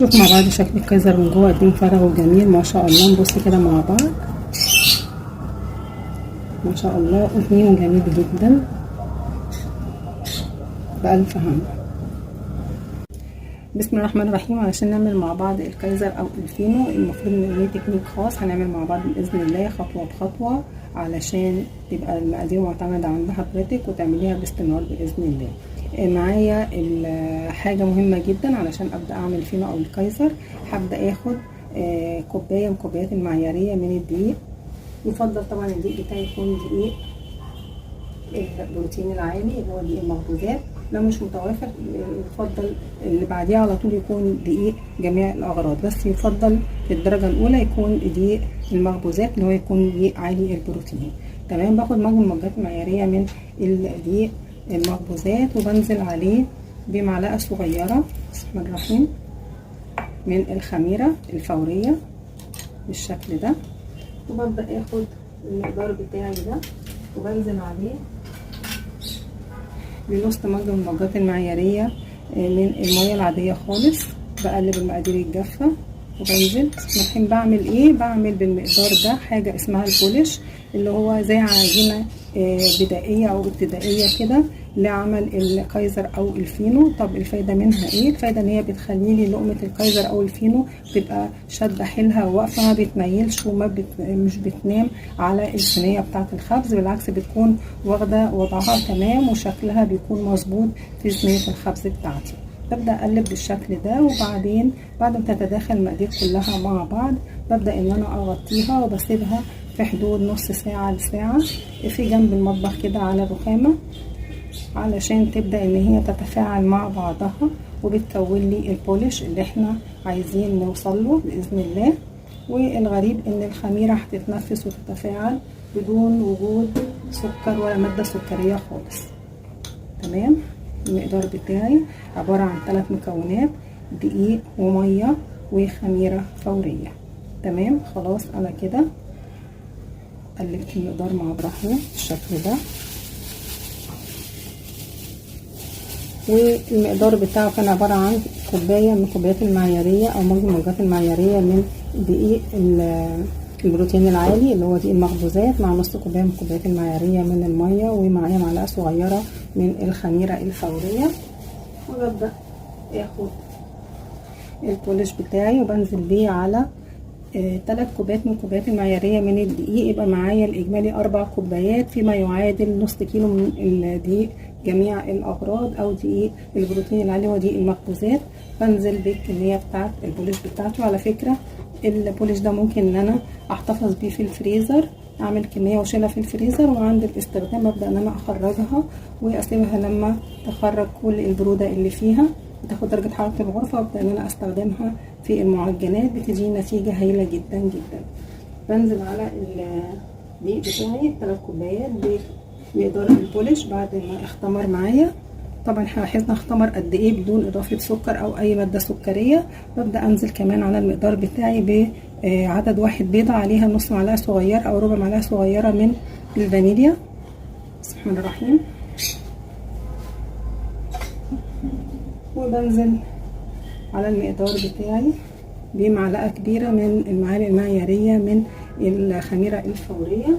شوف مع بعض شكل الكايزر من جوه قد ايه مفرغ وجميل ما شاء الله. نبص كده مع بعض ما شاء الله، قطنين جميل جدا بألف هنا. بسم الله الرحمن الرحيم. علشان نعمل مع بعض الكايزر او الفينو المفروض ان ليه تكنيك خاص هنعمل مع بعض باذن الله خطوه بخطوه، علشان تبقى المقادير معتمده عند حضرتك وتعمليها باستمرار باذن الله. معايا حاجه مهمه جدا علشان ابدا اعمل فينو او الكايزر. هبدا اخد كوبايه من الكوبايات المعياريه من الدقيق. يفضل طبعا الدقيق بتاعي يكون دقيق البروتين العالي اللي هو دقيق المخبوزات. لو مش متوافر يفضل اللي بعديه على طول يكون دقيق جميع الاغراض، بس يفضل في الدرجه الاولى يكون دقيق المخبوزات اللي هو يكون دقيق عالي البروتين. تمام. باخد مجموعه معياريه من الدقيق المخبوزات وبنزل عليه بمعلقه صغيره بسم الله الرحمن من الخميره الفوريه بالشكل ده، وببدا اخد المقدار بتاعي ده وبنزل عليه بنص مج من المجات المعياريه من الميه العاديه خالص. بقلب المقادير الجافه وبنزل الحين. بعمل ايه؟ بعمل بالمقدار ده حاجه اسمها البولش، اللي هو زي عجينه بدائيه او ابتدائيه كده لعمل الكايزر او الفينو. طب الفايده منها ايه؟ الفايده ان هي بتخلي لي لقمه الكايزر او الفينو تبقى شاده حيلها وواقفه، ما بتميلش مش بتنام على الصينيه بتاعه الخبز، بالعكس بتكون واخده وضعها تمام وشكلها بيكون مظبوط في صينيه الخبز بتاعتي. ببدا اقلب بالشكل ده، وبعدين بعد ما تتداخل المقادير كلها مع بعض ببدا ان انا اغطيها وبسيبها في حدود نص ساعه لساعه في جنب المطبخ كده على الرخامه، علشان تبدأ ان هي تتفاعل مع بعضها وبتكون لي البولش اللي احنا عايزين نوصل له بإذن الله. والغريب ان الخميرة هتتنفس وتتفاعل بدون وجود سكر ولا مادة سكرية خالص. تمام. المقدار بتاعي عبارة عن 3 مكونات: دقيق ومية وخميرة فورية. تمام. خلاص انا كده قلبت المقدار مع بعضه بالشكل ده، والمقدار بتاعه كان عبارة عن كوباية من الكوبايات المعيارية او مج من المجات المعيارية من دقيق البروتين العالي اللي هو دقيق المخبوزات، مع نص كوباية من الكوبايات المعيارية من المية، ومعايا معلقة صغيرة من الخميرة الفورية. وببدأ اخد البولش بتاعي وبنزل بيه على 3 كوبايات من الكوبايات المعيارية من الدقيق، يبقى معايا الإجمالي 4 كوبايات فيما يعادل نص كيلو من الدقيق جميع الأغراض أو دقيق البروتين العالي ودقيق المخبوزات. بنزل بالكمية بتاعت البولش بتاعته. على فكرة البولش ده ممكن ان انا احتفظ بيه في الفريزر، اعمل كمية واشيلها في الفريزر، وعند الاستخدام ابدأ ان انا اخرجها واسيبها لما تخرج كل البرودة اللي فيها وتاخد درجة حرارة الغرفة، وابدأ ان انا استخدمها في المعجنات. بتدي نتيجة هايلة جدا جدا. بنزل على الدقيق بتاعي 3 كوبايات بمقدار البولش بعد ما اختمر معايا. طبعا لاحظنا اختمر قد ايه بدون اضافه سكر او اي ماده سكريه. ببدا انزل كمان على المقدار بتاعي بعدد 1 بيضه عليها نص معلقه صغيره او ربع معلقه صغيره من الفانيليا. بسم الله الرحمن. وبنزل على المقدار بتاعي بمعلقه كبيره من المعالق المعياريه من الخميره الفوريه،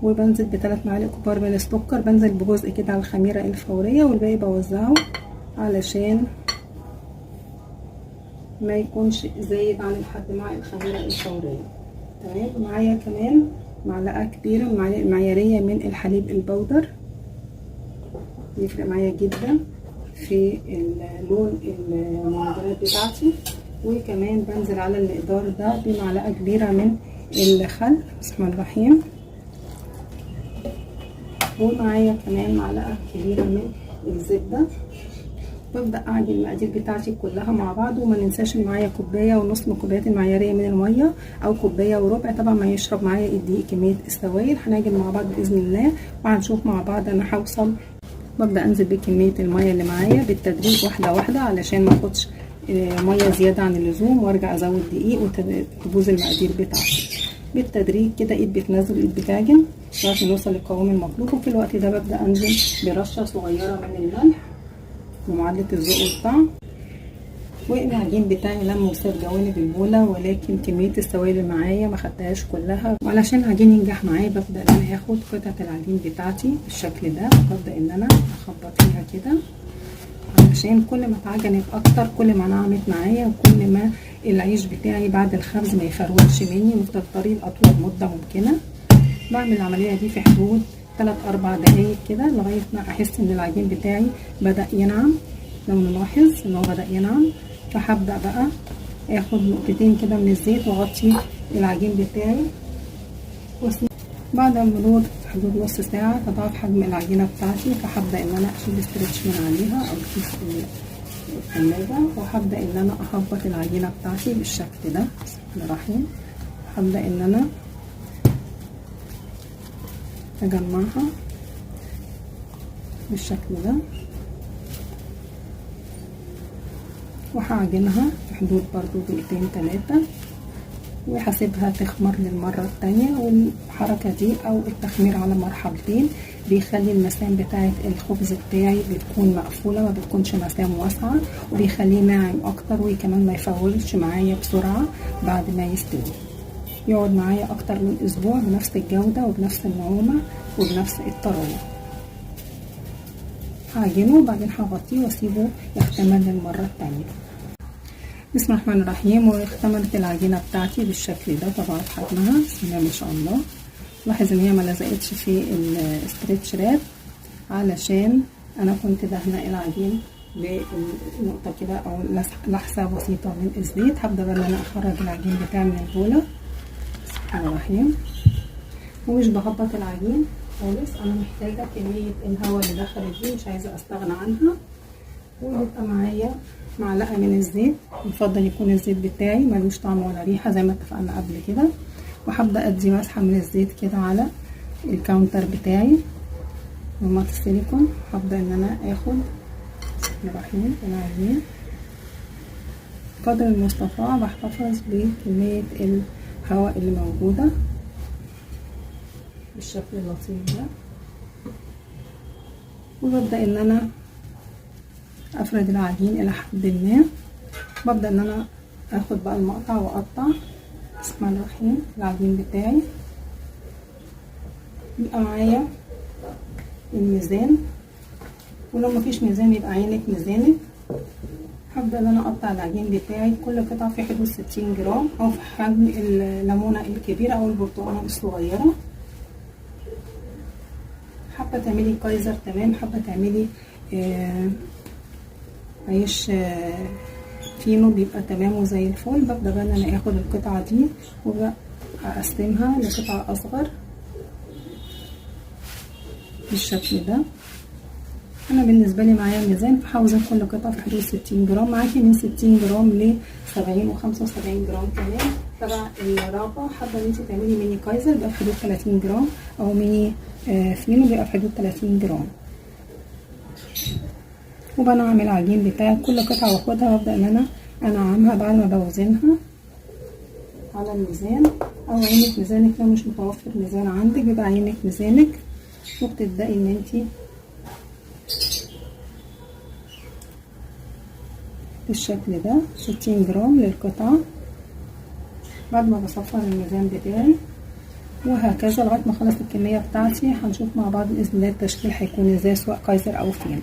وبنزل ب3 معالق كبار من السكر. بنزل بجزء كده على الخميره الفوريه والباقي بوزعه علشان ما يكونش زايد عن الحد مع الخميره الفوريه. تمام. معايا كمان معلقه كبيره من المعالق المعياريه من الحليب البودر، بيفرق معايا جدا في لون المعجنات بتاعتي. وكمان بنزل على المقدار ده بمعلقه كبيره من الخل. بسم الله الرحمن. ومعايا كمان معلقه كبيره من الزبده. ببدا اعجن المقادير بتاعتي كلها مع بعض، وما ننساش ان معايا كوبايه ونص من الكوبايات المعياريه من الميه او كوبايه وربع، طبعا ما يشرب معايا الدقيق كميه السوائل. هنعجن مع بعض باذن الله وهنشوف مع بعض انا هوصل. ببدا انزل بكميه الميه اللي معايا بالتدريج واحده واحده علشان ما اخدش ميه زياده عن اللزوم وارجع ازود دقيق وتبوظ المقادير بتاعتي. بالتدريج كده ايد بتنزل وايد بتعجن لغايه ما نوصل للقوام المطلوب. وفي الوقت ده ببدا انزل برشه صغيره من الملح ومعادلة الذوق والطعم. والعجين بتاعي لما وصل جوانب البولة، ولكن كمية السوائل اللي معايا ما خدتهاش كلها. وعلشان العجين ينجح معايا ببدأ ان انا اخد قطعة العجين بتاعتي بالشكل ده، ببدأ ان انا اخبط فيها كده، علشان كل ما اتعجنت اكتر كل ما نعمت معايا، وكل ما العيش بتاعي بعد الخبز ما يفرولش مني ويفضل طري لاطول مدة ممكنة. بعمل العملية دي في حدود 3-4 دقايق كده، لغاية ما احس ان العجين بتاعي بدأ ينعم. لو نلاحظ ان هو بدأ ينعم، فهبدأ بقى اخد نقطتين كده من الزيت واغطي العجين بتاعي. بعد مرور حدود نص ساعة تضاعف حجم العجينة بتاعتي، فهبدأ ان انا اشيل استرتش من عليها او كيس الثلاجة، وهبدأ ان انا اهبط العجينة بتاعتي بالشكل ده. بسم الله الرحمن. هبدأ ان انا اجمعها بالشكل ده، وهعجنها في حدود برضو 2-3 وهسيبها تخمر للمرة التانية. والحركة دي او التخمير على مرحلتين بيخلي المسام بتاعت الخبز بتاعي بتكون مقفولة، ما بتكونش مسام واسعة، وبيخليه ناعم اكتر، وكمان ما يفولش معايا بسرعة بعد ما يستوي. يقعد معايا اكتر من اسبوع بنفس الجودة وبنفس النعومة وبنفس الطراوة. هعجنه وبعدين هغطيه واسيبه يختمر للمرة التانية. بسم الله الرحمن الرحيم. واختمرت العجينة بتاعتي بالشكل ده، طبعا حجمها بسم الله ما شاء الله. لاحظ ان هي ما لزقتش في الاسترتش راب، علشان انا كنت دهنه العجين بنقطة كده او لحسة بسيطة من الزيت. هبدأ بقى ان انا اخرج العجين بتاعي من البولة. بسم الله الرحمن الرحيم. ومش بهبط العجين خالص، انا محتاجة كمية الهواء اللي دخلت دي مش عايزة استغنى عنها. ويبقى معايا معلقة من الزيت، يفضل يكون الزيت بتاعي ملوش طعم ولا ريحة زي ما اتفقنا قبل كده. وهبدأ ادي مسحة من الزيت كده على الكاونتر بتاعي ومات السيليكون. هبدأ ان انا اخد بسم الله الرحمن العجين قدر المستطاع، بحتفظ بكمية الهواء اللي موجودة بالشكل اللطيف ده. وببدأ ان انا افرد العجين الى حد ما. ببدأ ان انا اخد بقى المقطع واقطع بسم الله الرحمن الرحيم العجين بتاعي. يبقى معايا الميزان، ولو مفيش ميزان يبقى عينك ميزانك. هبدأ ان انا اقطع العجين بتاعي كل قطعة في حدود 60 جرام او في حجم الليمونة الكبيرة او البرتقانة الصغيرة. حابة تعملي كايزر تمام، حابة تعملي عيش فينو بيبقى تمام وزي الفل. ببدأ بقى ان انا اخد القطعة دي واقسمها لقطع اصغر بالشكل ده. انا بالنسبة لي معايا ميزان، فهوزن كل قطعة في حدود 60 جرام. معاكي من 60 جرام ل 70 و75 جرام كمان تبع الرغبة. حابة ان انت تعملي ميني كايزر بيبقى في حدود 30 جرام او ميني فينو بيبقى في حدود 30 جرام. وبنعم العجين بتاعي كل قطعة واخدها وابدأ ان انا انعمها بعد ما بوزنها على الميزان او عينك ميزانك. لو مش متوفر ميزان عندك بيبقى عينك ميزانك، وبتبدأي ان انتي بالشكل ده 60 جرام للقطعة بعد ما بصفر الميزان بتاعي، وهكذا لغاية ما اخلص الكمية بتاعتي. هنشوف مع بعض بإذن الله التشكيل هيكون ازاي سواء كايزر او فين.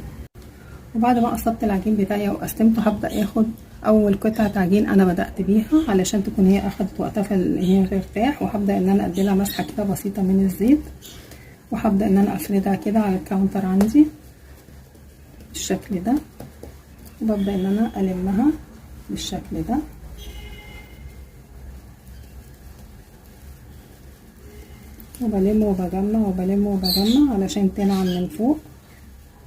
وبعد ما قصبت العجين بتاعي او قسمته هبدأ اخد اول قطعة عجين انا بدأت بيها علشان تكون هي اخدت وقتها في ان هي ترتاح. وهبدأ ان انا اديلها مسحة كده بسيطة من الزيت، وهبدأ ان انا افردها كده على الكاونتر عندي بالشكل ده. وببدأ ان انا المها بالشكل ده. وبلم وبجمع وبلم وبجمع علشان تنعم من فوق،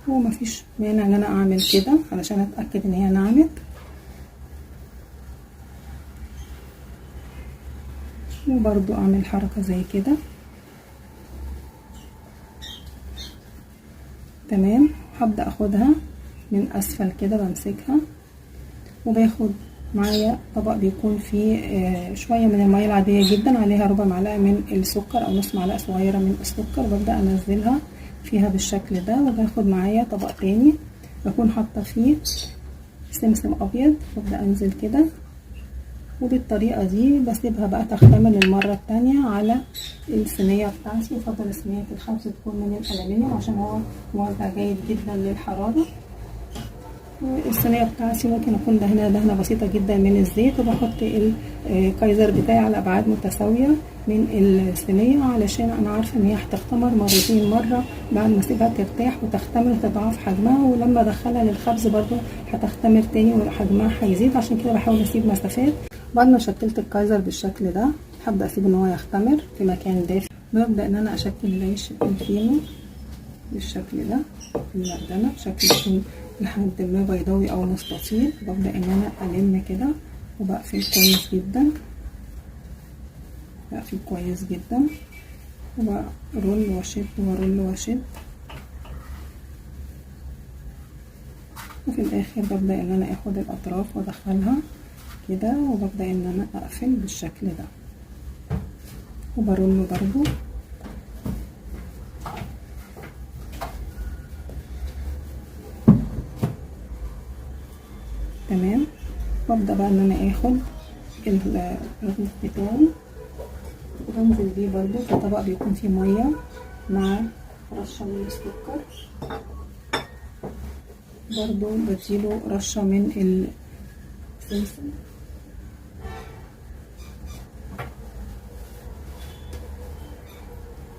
ومفيش مانع ان انا اعمل كده علشان اتأكد ان هي نعمت. وبرضو اعمل حركة زي كده تمام. هبدأ اخدها من اسفل كده بمسكها، وباخد معايا طبق بيكون فيه شوية من المية العادية جدا، عليها ربع معلقة من السكر او نص معلقة صغيرة من السكر. ببدأ انزلها فيها بالشكل ده. وباخد معايا طبق تاني بكون حاطه فيه سمسم ابيض، ببدا انزل كده، وبالطريقه دي بسيبها بقى تختمر المره التانية على الصينيه بتاعتي. وفضل صينيه الخبز تكون من الالومنيوم عشان هو موزع جيد جدا للحراره. الصينيه بتاعتي ممكن اكون دهنه بسيطه جدا من الزيت، وبحط الكايزر بتاعي على ابعاد متساويه من الصينيه، علشان انا عارفه ان هي هتختمر مرتين، مره بعد ما اسيبها ترتاح وتختمر وتضاعف حجمها، ولما ادخلها للخبز برضو هتختمر تاني وحجمها هيزيد. عشان كده بحاول اسيب مسافات. بعد ما شكلت الكايزر بالشكل ده هبدا اسيبه ان هو يختمر في مكان دافئ. ببدا ان انا اشكل العيش الفينو بالشكل ده في المردنه بشكل يكون لحد ما بيضاوي او مستطيل. ببدا ان انا الم كده وبقفل كويس جدا، بقفل كويس جدا وبرول واشد وارول واشد، وفي الاخر ببدا ان انا اخد الاطراف وادخلها كده، وببدا ان انا اقفل بالشكل ده وبرول برضو. تمام. ببدأ بقى ان انا اخد الرغيف بتاعي وبنزل بيه برضو في طبق بيكون فيه مية مع رشة من السكر، برضو بديله رشة من السمسم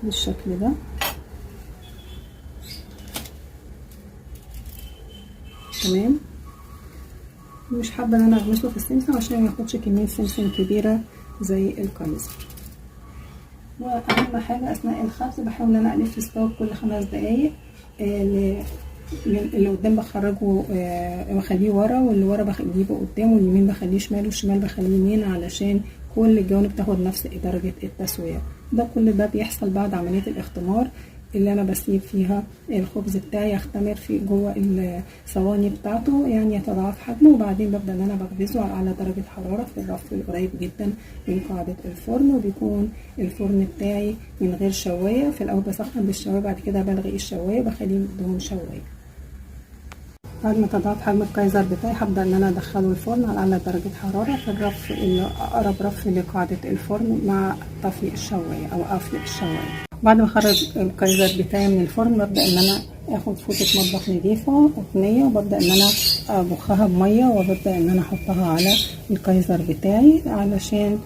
بالشكل ده. تمام. مش حابه ان انا اغمسه في السمسم عشان ما ياخدش كميه سمسم كبيره زي الكايزر. واهم حاجه اثناء الخبز بحاول ان انا اقلب في الصاج كل 5 دقايق. اللي قدام بخرجه واخليه ورا، واللي ورا بجيبه قدام، واليمين بخليه شمال، والشمال بخليه يمين، علشان كل الجوانب تاخد نفس درجه التسويه. كل ده بيحصل بعد عمليه الاختمار اللي انا بسيب فيها الخبز بتاعي يختمر في جوه الصواني بتاعته، يعني يتضاعف حجمه. وبعدين ببدا ان انا بخبزه على اعلى درجه حراره في الرف القريب جدا من قاعده الفرن. وبيكون الفرن بتاعي من غير شوايه، في الاول بسخن بالشوايه، بعد كده بلغي الشوايه بخليه بدون شوايه. بعد ما تضاعف حجم الكايزر بتاعي هبدا ان انا ادخله الفرن على اعلى درجه حراره في الرف اللي اقرب رف لقاعده الفرن مع طفي الشوايه او قفل الشوايه. بعد ما اخرج الكايزر بتاعي من الفرن ببدا ان انا اخد فوطه مطبخ نضيفه قطنيه، وببدا ان انا اضخها بميه، وببدا ان انا احطها على الكايزر بتاعي علشان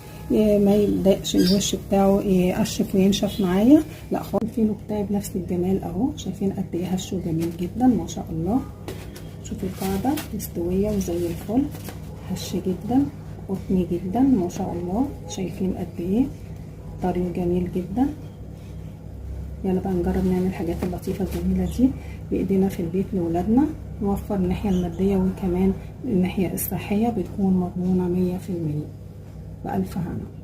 ما يبداش الوش بتاعه يقشف وينشف معايا. لا خالص، الفينو بتاعي بنفس الجمال اهو. شايفين قد ايه هشه جميل جدا ما شاء الله. شوفوا القاعده مستويه وزي الفل، هش جدا قطني جدا ما شاء الله. شايفين قد ايه طري جميل جدا. يلا بقى نجرب نعمل الحاجات اللطيفه الجميله دي بايدينا في البيت لاولادنا، نوفر الناحيه الماديه وكمان الناحيه الصحيه بتكون مضمونه 100%. بألف هنا.